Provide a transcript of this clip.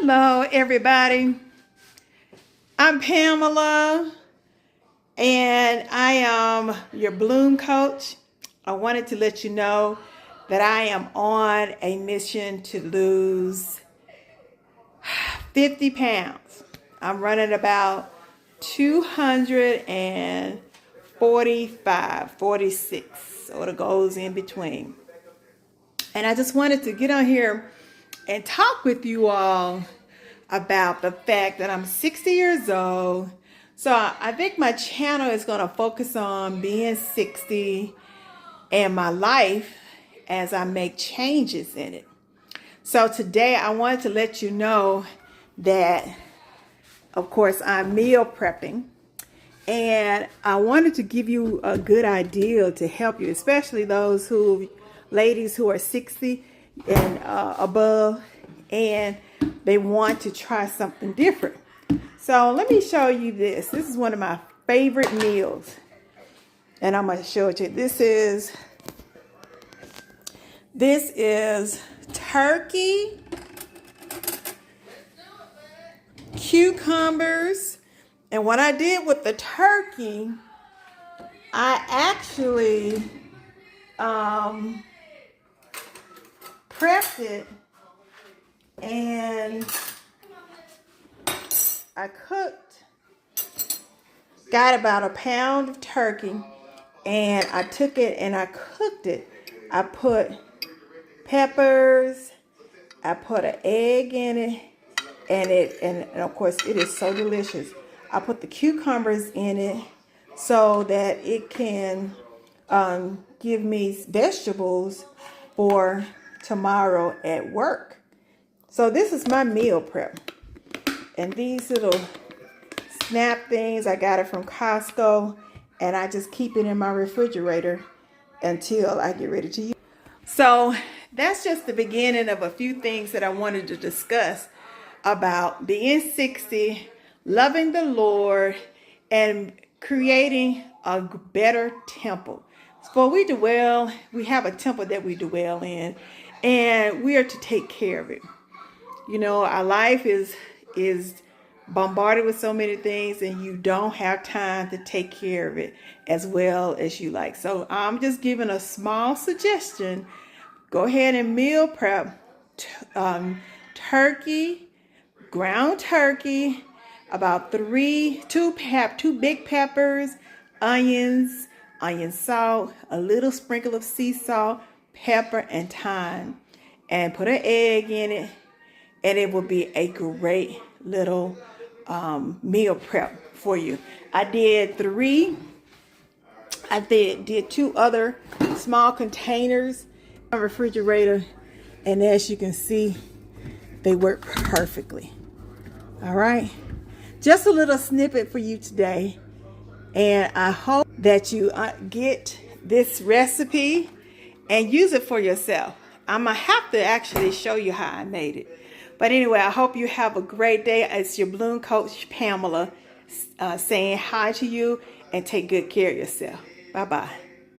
Hello, everybody. I'm Pamela, and I am your Bloom coach. I wanted to let you know that I am on a mission to lose 50 pounds. I'm running about 245, 46, so it goes in between. And I just wanted to get on here and talk with you all about the fact that I'm 60 years old. So I think my channel is going to focus on being 60 and my life as I make changes in it. So today I wanted to let you know that, of course, I'm meal prepping. And I wanted to give you a good idea to help you, especially those ladies who are 60 and above, and they want to try something different. So let me show you this. This is one of my favorite meals, and I'm going to show it to you. This is turkey, cucumbers, and what I did with the turkey, I actually prepped it, and I got about a pound of turkey, and I took it and I cooked it. I put peppers, I put an egg in it, and of course it is so delicious. I put the cucumbers in it so that it can give me vegetables for tomorrow at work. So this is my meal prep. And these little snap things, I got it from Costco, and I just keep it in my refrigerator until I get ready to use it. So that's just the beginning of a few things that I wanted to discuss about being 60, loving the Lord, and creating a better temple. For we have a temple that we dwell in, and we are to take care of it. You know, our life is bombarded with so many things, and you don't have time to take care of it as well as you like. So I'm just giving a small suggestion. Go ahead and meal prep turkey, ground turkey, about two big peppers, onions, onion salt, a little sprinkle of sea salt, pepper, and thyme, and put an egg in it, and it will be a great little meal prep for you. I did two other small containers in my refrigerator, and as you can see, they work perfectly. All right, just a little snippet for you today, and I hope that you get this recipe and use it for yourself. I'm gonna have to actually show you how I made it. But anyway, I hope you have a great day. It's your Bloom Coach Pamela saying hi to you, and take good care of yourself. Bye-bye.